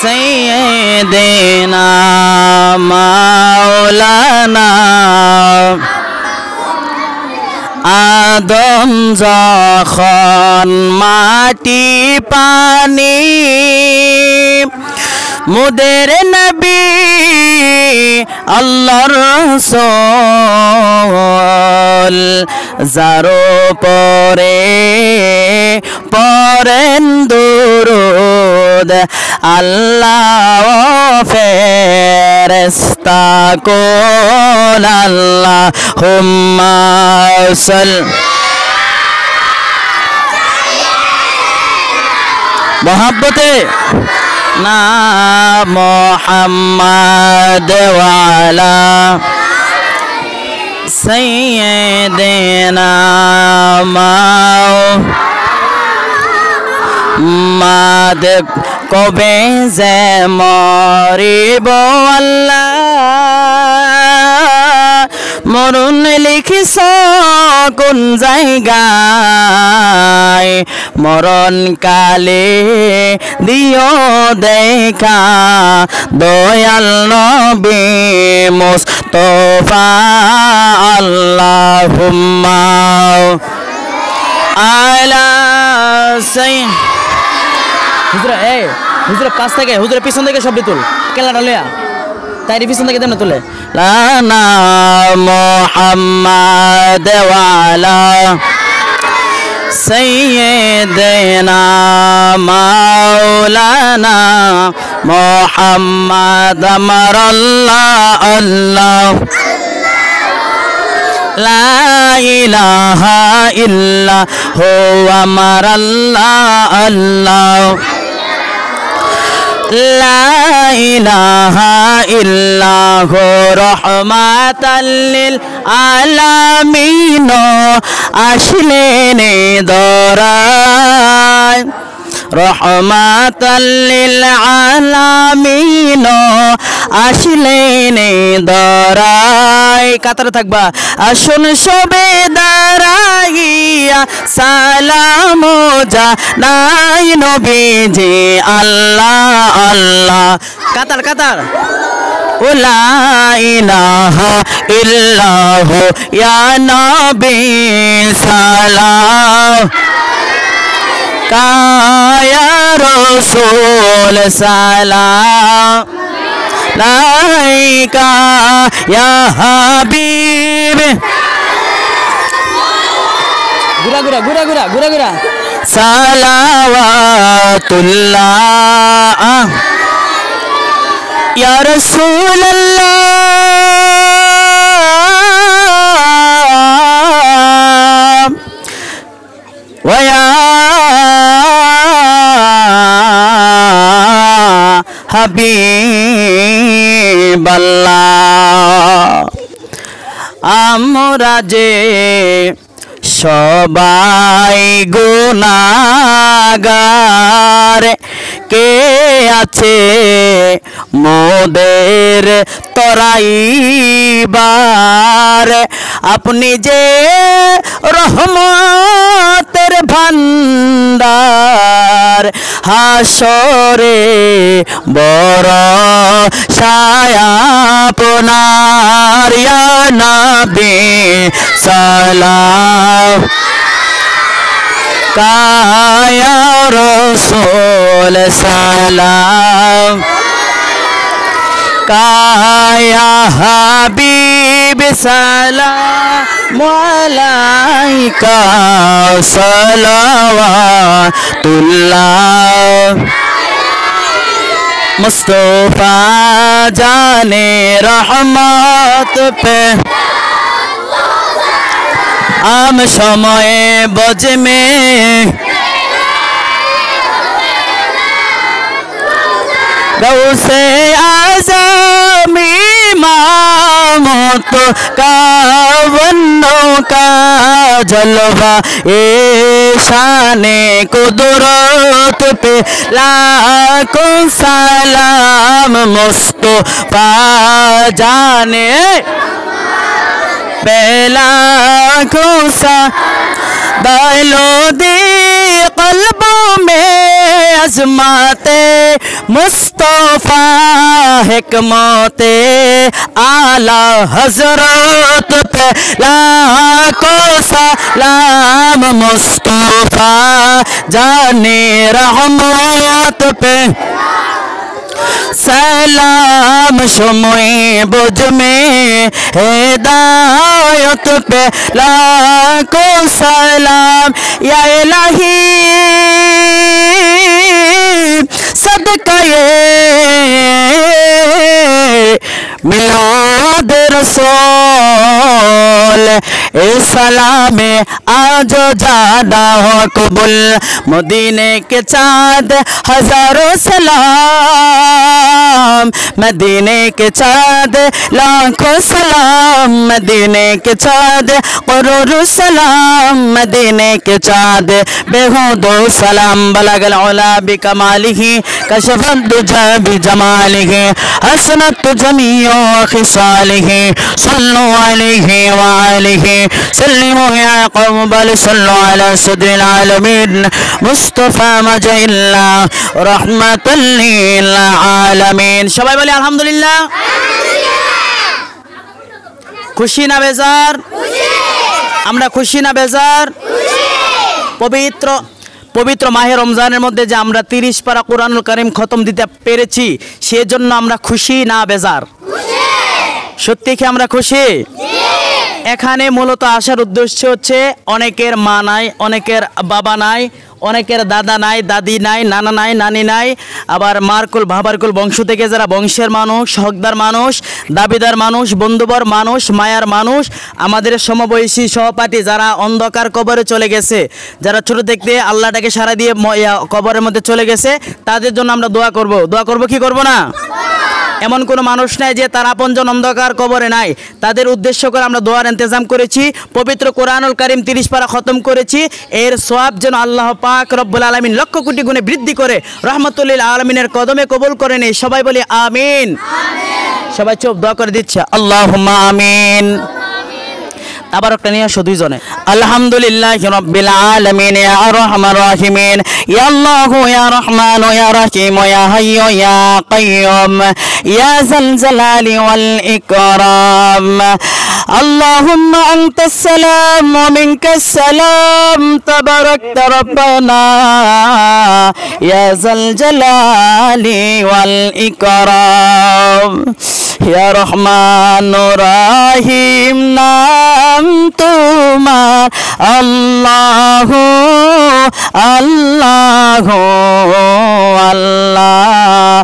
सैयदना मौलाना आदम যখন মাটি পানি মুদের নবী আল্লাহর রাসূল যারো পরে পড়েন দুরূদ আল্লাহ ফেরেশতা কোন আল্লাহুম্মা সাল্লি मोहब्बते ना मोहम्मद वाला सैयदना मौलाद कबे जे मरिब अल्लाह মরণ লিখিস কোন জায়গায় মরণ কালে দিও দেখা দয়াল নবী মুস্তাফা আল্লাহুম্মা আলা সাইয়্যিদ হুজুরা পাশ থেকে হুজুরের পিছন থেকে শব্দ তুল কেলাটা লয়া তাই পিছন থেকে দেন না তুলে লানা মুহাম্মাদ ওয়ালা সাইয়্যিদিনা মাওলানা মুহাম্মাদ আমারাল্লাহ আল্লাহ লা ইলাহা ইল্লা হুয়া আমারাল্লাহ আল্লাহ لا إله إلا هو رحمة للعالمين أشلني دراي رحمة للعالمين أشلني دراي কাতারে থাকবা আসুন সবে দাঁড়াইয়া সালাম জানাই নবীজি আল্লাহ আল্লাহ কাতার কাতার লা ইলাহা ইল্লাহু ইয়া নবী সালাম কায়া রাসূল সালাম লাইকা ইয়া হাবিব গুরা গুরা গুরা গুরা গুরা গুরা সালাওয়াতুল্লাহ ইয়া রাসূলুল্লাহ ওয়া ইয়া হাবিবাল্লাহ আমরা যে সবাই গুনাহগার কে আছে মোদের তরাইবার আপনি যে রহমতের ভান্ডার হাসরে বড় ছায়া আপনার ইয়া নবী সালাম কায়া রাসূল সালাম কায়া হাবিব সালাম আলাইকা সালাওয়াতুল্লাহ मुस्तफा जाने रहमत पे आम समय बज में गौसे आज़मी मामत का वन्नों का जलवा ए शाने कुदरत पे लाखों सलाम मुस्तफा जाने पे लाखों सा दालो दे कल्बों में अज़मते मुस्तफ़ा हिकमते आला हज़रत पे लाखों सलाम मुस्तफ़ा जाने रहमत पे सलाम शुमे बुझ में हिदायत पे लाखों सलाम या इलाही सदका ये मिलाद रसूल सलाम आज ज्यादा हो कबूल मदीने के चाँद हजारों सलाम मदीने के चाँद लाखों सलाम मदीने के चाँद करोड़ों सलाम मदीने के चाँद बेहुदो सलाम बलगल उला बिकमालिही कशफत दुजा बिजमालिही हसनत जमीओ खिसालिही सल्लु अलैहि व आलिहि सल्लिमु या कौम बल सल्लु अला सद्रिल आलमीन मुस्तफा मजइल्ला रहमतल लिल आलमीन সবাই বলে আলহামদুলিল্লাহ খুশি না বেজার আমরা খুশি না বেজার পবিত্র পবিত্র মাহে রমজানের মধ্যে যে আমরা 30 পারা কোরআনুল কারীম খতম দিতে পেরেছি সেজন্য আমরা খুশি না বেজার সত্যি কি আমরা খুশি এখানে মূলত আসার উদ্দেশ্য হচ্ছে অনেকের মা নাই অনেকের বাবা নাই অনেকের দাদা নাই দাদি নাই নানা নাই নানি নাই আবার মারকুল বাবারকুল বংশ থেকে যারা বংশের মানুষ হকদার মানুষ দাবিদার মানুষ বন্ধুবর মানুষ মায়ার মানুষ আমাদের সমবয়সী সহপাঠী যারা অন্ধকার কবরে চলে গেছে যারা ছোট থেকে আল্লাহটাকে সারা দিয়ে কবরের মধ্যে চলে গেছে তাদের জন্য আমরা দোয়া করব কি করব না এমন কোনো মানুষ নাই যে তার আপনজন অন্ধকার কবরে নাই তাদের উদ্দেশ্য করে আমরা দোয়ার ইন্তজাম করেছি পবিত্র কোরআনুল কারীম 30 পারা খতম করেছি এর সওয়াব যেন আল্লাহ পাক রব্বুল আলামিন লক্ষ কোটি গুণে বৃদ্ধি করে রহমাতুল লিল আলামিনের কদমে কবুল করে নেই সবাই বলি আমিন সবাই চুপ দোয়া করে দিচ্ছে আল্লাহুম্মা আমিন তাবারকটা নিয়ে শুধু জনে আলহামদুলিল্লাহি রাব্বিল আলামিন ইয়া আরহামার রাহিমিন ইয়া আল্লাহু ইয়া রহমান ইয়া রহিম ইয়া হাইয়্যু ইয়া কাইয়্যুম ইয়া যাল জালালি ওয়াল ইকরাম আল্লাহুম্মা আনতাস সালাম ওয়া মিনকাস সালাম তাবারাকতা রাব্বানা ইয়া যাল জালালি ওয়াল ইকরাম ইয়া রহমানুর রহিম নাম তোমার আল্লাহ আল্লাহ আল্লাহ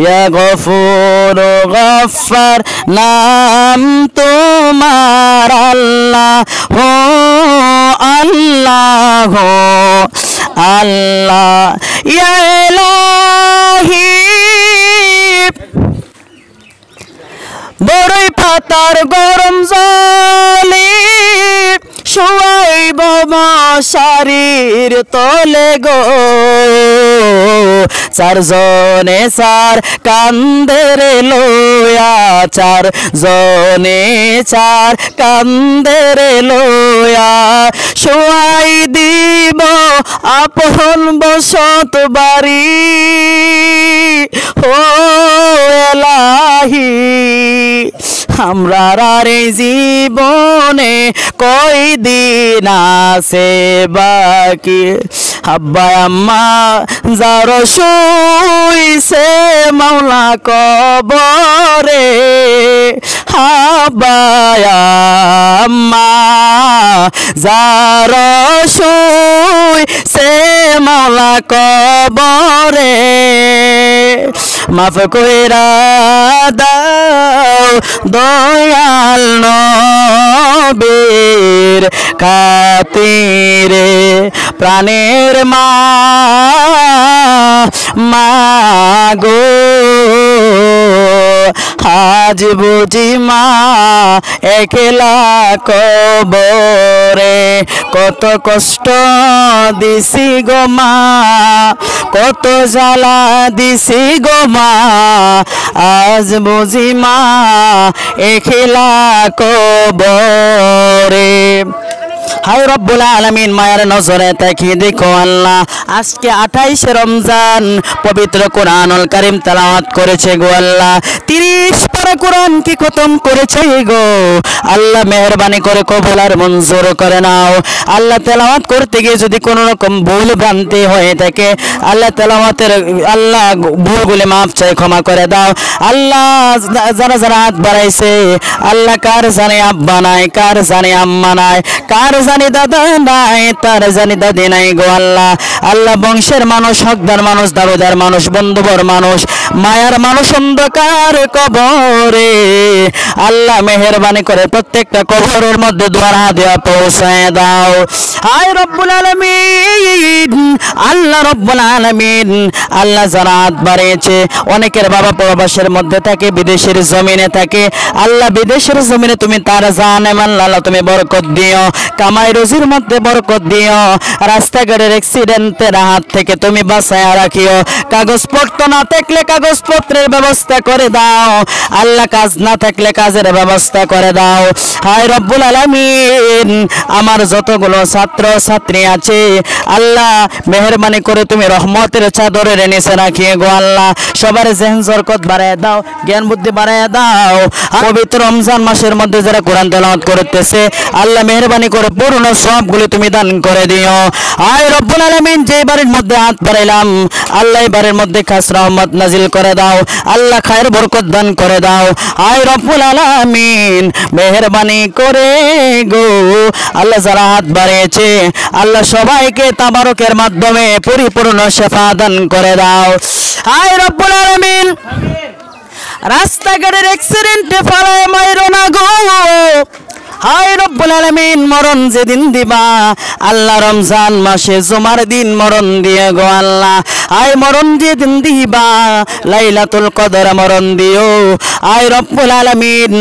ইয়া গফুর গফফার নাম তোমার আল্লাহ আল্লাহ আল্লাহ ইয়া ইলাহি বড়ই পাতার গরম জলে শোয়াইব মশারির তলে গো চারজনে চার কান্দের লোয়া চারজনে চার কান্দের লোয়া শোয়াই দিব আপন বসত বাড়ি ও এলাহি আমরা রে জীবনে কই দিন আছে বাকি আব্বা আম্মা যার শুইছে মাওলা কবরে আব্বা আম্মা যার শুইছে মাওলা কবরে মাফ কইরা দাও দয়াল নবীর খাতিরে প্রাণের মা গো আজ বুঝি মা একলা কবরে কত কষ্ট দিছি গো মা কত জ্বালা দিছি গো মা আজ বুঝি মা একলা কবরে হায় রব্বুল আলামিন মায়ের নজরে তাকিয়ে দেখো আল্লাহ আজকে 28 রমজান পবিত্র কোরআনুল কারীম তেলাওয়াত করেছে গো আল্লাহ 30 পারা কোরআন কি খতম করেছে গো আল্লাহ মেহেরবানি করে কবুল আর মঞ্জুর করে নাও আল্লাহ তেলাওয়াত করতে গিয়ে যদি কোনো রকম ভুল ভ্রান্তি হয়ে থাকে আল্লাহ তেলাওয়াতের আল্লাহ ভুলগুলি মাফ চাই ক্ষমা করে দাও আল্লাহ যারা যারা হাত বাড়াইছে আল্লাহ কার জানে আব্বা নাই কার জানে আম্মা নাই কার জানি দাদা নাই তার জানি দাদি নাই গো আল্লাহ আল্লাহ বংশের মানুষ হকদার মানুষ দাবিদার মানুষ বন্ধুবর মানুষ মায়ার মানুষ অন্ধকার কবরে আল্লাহ মেহেরবানি করে প্রত্যেকটা কবরের মধ্যে দুয়ার হাদিয়া পৌঁছায় দাও হায় রব্বুল আলামিন আল্লাহ রব্বুল আলামিন আল্লাহ যারা হাত বাড়িয়েছে অনেকের বাবা প্রবাসের মধ্যে থাকে বিদেশের জমিনে থাকে আল্লাহ বিদেশের জমিনে তুমি তার জানে আল্লাহ তুমি বরকত দিও কামাই রুজির মধ্যে বরকত দিও রাস্তাঘাটের অ্যাক্সিডেন্টের হাত থেকে তুমি বাঁচায় রাখিও কাগজপত্র না থাকলে কাগজপত্রের ব্যবস্থা করে দাও আল্লাহ কাজ না থাকলে কাজের ব্যবস্থা করে দাও হায় রব্বুল আলামিন আমার যতগুলো ছাত্র ছাত্রী আছে আল্লাহ মেহেরবানি করে তুমি রহমতের চাদরের নিচে রাখিয়ে গো আল্লাহ সবার জেহন বরকত বাড়ায় দাও জ্ঞান বুদ্ধি বাড়ায় দাও পবিত্র রমজান মাসের মধ্যে যারা কোরআন তেলাওয়াত করতেছে আল্লাহ মেহেরবানি করে পূর্ণ সবগুলো তুমি দান করে দিও আয় রব্বুল আলামিন যে বাড়ির মধ্যে হাত বাড়াইলাম আল্লাহ এই বাড়ির মধ্যে খাস রহমত নাজিল করে দাও আল্লাহ খায়ের বরকত দান করে দাও আয় রব্বুল আলামিন মেহেরবানি করে গো আল্লাহ যারা হাত বাড়িয়েছে আল্লাহ সবাইকে তাবারকের মাধ্যমে পরিপূর্ণ শেফা দান করে দাও আয় রব্বুল আলামিন রাস্তাঘাটের অ্যাক্সিডেন্টে ফালায় মাইরো না গো হায় রব্বুল আলামিন মরণ যেদিন দিবা আল্লাহ রমজান মাসে জুমার দিন মরণ দিয়ে গো আল্লাহ আয় মরণ যেদিন দিবা লাইলাতুল কদর মরণ দিও আয় রব্বুল আলামিন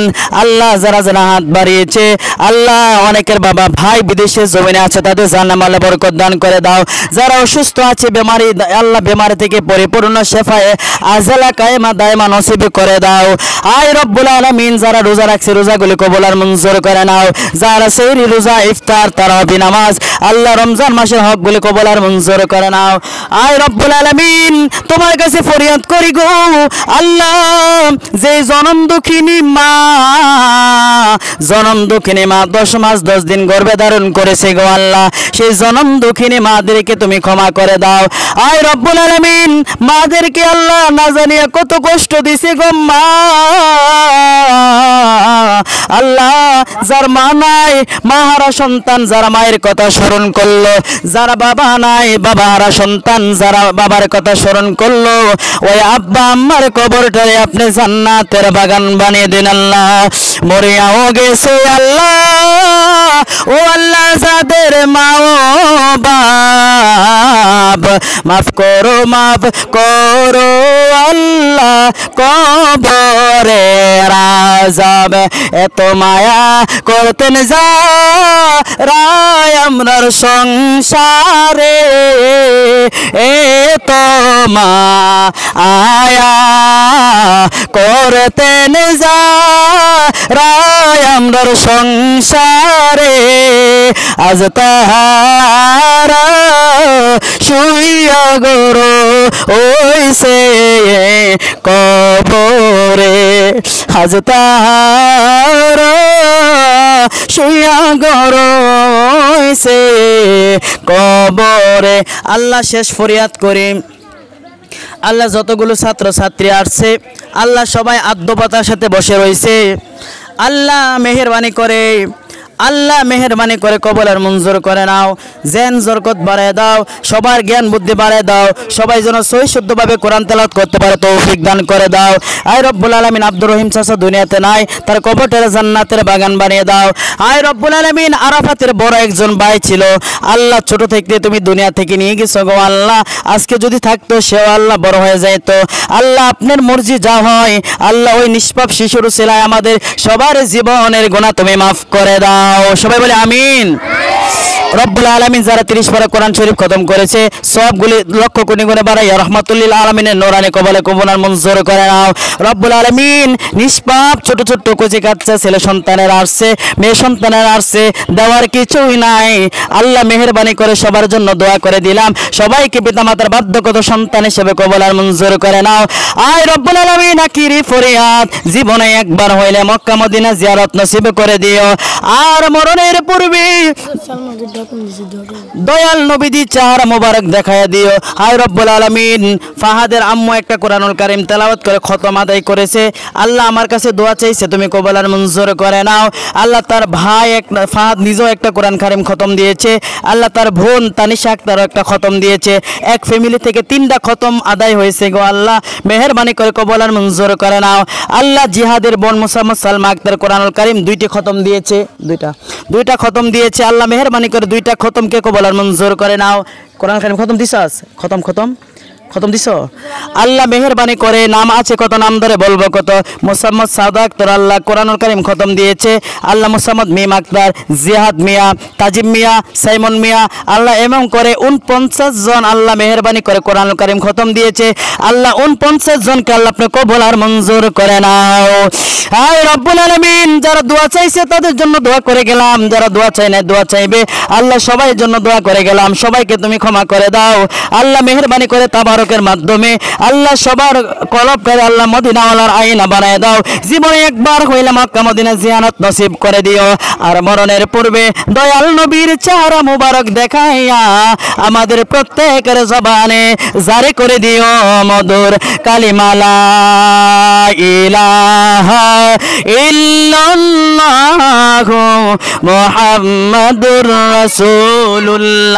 আল্লাহ যারা যারা হাত বাড়িয়েছে আল্লাহ অনেকের বাবা ভাই বিদেশে জমিনে আছে তাদের জান্নাতে বরকত দান করে দাও যারা অসুস্থ আছে বেমারি আল্লাহ বেমারি থেকে পরিপূর্ণ শেফায়ে আজলা কায়েমা দায়মা নসিব করে দাও আয় রব্বুল আলামিন যারা রোজা রাখছে রোজাগুলি কবুল আর মঞ্জুর করে নাও যারা সেহরি রোজা ইফতার তারাবি নামাজ আল্লাহ রমজান মাসের হকগুলি কবুল আর মঞ্জুর করে নাও আয় রব্বুল আলামিন তোমার কাছে ফরিয়াদ করি গো আল্লাহ যে জনম দুঃখিনী মা 10 মাস 10 দিন গর্ভে ধারণ করেছে গো আল্লাহ সেই জনম দুঃখিনী মাদেরকে তুমি ক্ষমা করে দাও আয় রব্বুল আলামিন মাদেরকে আল্লাহ না জানিয়ে কত কষ্ট দিছে গো মা আল্লাহ যার মা নাই মাহারা সন্তান যারা মায়ের কথা স্মরণ করলো যারা বাবা নাই বাবাহারা সন্তান যারা বাবার কথা স্মরণ করলো ওই আব্বা আম্মার কবরটারে আপনি জান্নাতের বাগান বানিয়ে দিন আল্লাহ মরিয়াও গেছে আল্লাহ ও আল্লাহ যাদের মা ও বাপ মাফ করো আল্লাহ কবরে রাজাব এত মায়া করতেন যা রায় আমরার সংসারে এত মায়া করতেন যা রায় আমরার সংসারে আজ তাহারা শুইয়া গরো ওইসে কবরে আজ তাহারা শুইয়া গরো ওইসে কবরে আল্লাহ শেষ ফরিয়াদ করি আল্লাহ যতগুলো ছাত্র ছাত্রী আসছে আল্লাহ সবাই আদ্যপাতার সাথে বসে রয়েছে আল্লাহ মেহেরবানি করে আল্লাহ মেহেরবানি করে কবুল আর মঞ্জুর করে নাও জেন বরকত বাড়ায় দাও সবার জ্ঞান বুদ্ধি বাড়ায় দাও সবাই যেন সহি শুদ্ধভাবে কোরআন তেলাওয়াত করতে পারে তৌফিক দান করে দাও আয় রব্বুল আলামিন আব্দুর রহিম চাচা দুনিয়াতে নাই তার কবরটারে জান্নাতের বাগান বানিয়ে দাও আয় রব্বুল আলামিন আরাফাতের বড় একজন ভাই ছিল আল্লাহ ছোট থেকে তুমি দুনিয়া থেকে নিয়ে গেছো গো আল্লাহ আজকে যদি থাকতো সেও আল্লাহ বড় হয়ে যেত আল্লাহ আপনার মর্জি যা হয় আল্লাহ ওই নিষ্পাপ শিশুর ছেলে আমাদের সবার জীবনের গুনাহ তুমি মাফ করে দাও সবাই বলে আমিন রব্বুল আলামিন যারা 30 পারা কোরআন শরীফ খতম করেছে সবগুলি লক্ষ কোটি গুণে বাড়াইয়া রহমাতুল্লিল আলামিনের নূরানি কবলে কবুলার মঞ্জুর করে নাও। রব্বুল আলামিন নিষ্পাপ ছোট ছোট কচি কাচ্চা ছেলে সন্তানের আসছে, মেয়ে সন্তানের আসছে, দেওয়ার কিছুই নাই। আল্লাহ মেহেরবানি করে সবার জন্য দোয়া করে দিলাম, সবাইকে পিতামাতার বাধ্যগত সন্তান হিসেবে কবুলার মঞ্জুর করে নাও। আয় রব্বুল আলামিন আখিরি ফরিয়াদ, জীবনে একবার হইলে মক্কা মদিনা জিয়ারত নসিব করে দিও। আর মরণের পূর্বে দয়াল নবীজি চেহারা মোবারক দেখায় দিও। আয় রব্বুল আলামিন ফাহাদের আম্মু একটা কোরআনুল কারীম তেলাওয়াত করে খতম আদায় করেছে, আল্লাহ আমার কাছে দোয়া চাইছে, তুমি কবুলার মঞ্জুর করে নাও। আল্লাহ তার ভাই ফাহাদ নিজেও একটা কোরআন কারীম খতম দিয়েছে, আল্লাহ তার বোন তানিশা আক্তারও একটা খতম দিয়েছে, এক ফ্যামিলি থেকে 3টা খতম আদায় হয়েছে গো আল্লাহ, মেহেরবানি করে কবুলার মঞ্জুর করে নাও। আল্লাহ জিহাদের বোন মুসাম্মদ সালমা আক্তার কোরআনুল কারীম 2টি খতম দিয়েছে, দুইটা খতম দিয়েছে, আল্লাহ মেহেরবানি করে 2টা খতমকে কবুলার মঞ্জুর করে নাও। কোরআন কারীম খতম দিছাস? খতম দিছো? আল্লাহ মেহেরবানি করে নাম আছে কত, নাম ধরে বলবো কত। মুসাম্মদ সাদা আক্তার আল্লাহ কোরআনুল কারীম খতম দিয়েছে, আল্লাহ মুসাম্মদ মিম আক্তার, জিহাদ মিয়া, তাজিম মিয়া, সাইমন মিয়া, আল্লাহ এমন করে 49 জন আল্লাহ মেহেরবানি করে কোরআনুল কারীম খতম দিয়েছে। আল্লাহ 49 জনকে আল্লাহ আপনি কবুল আর মঞ্জুর করে নাও। আয় রব্বুল আলামিন যারা দোয়া চাইছে তাদের জন্য দোয়া করে গেলাম, যারা দোয়া চাই না দোয়া চাইবে আল্লাহ সবাই জন্য দোয়া করে গেলাম, সবাইকে তুমি ক্ষমা করে দাও। আল্লাহ মেহেরবানি করে তাবারকের মাধ্যমে আল্লাহ সবার কলব করে আল্লাহ মদিনাওয়ালার আইনা বানায় দাও। জীবনে একবার হইলে মক্কা মদিনা জিয়ারত নসিব করে দিও। আর মরণের পূর্বে দয়াল নবীর চেহারা মুবারক দেখাইয়া আমাদের প্রত্যেকের জবানে জারি করে দিও মধুর কালিমা লা ইলাহা ইল্লাল্লাহু মুহাম্মাদুর রাসূলুল্লাহ।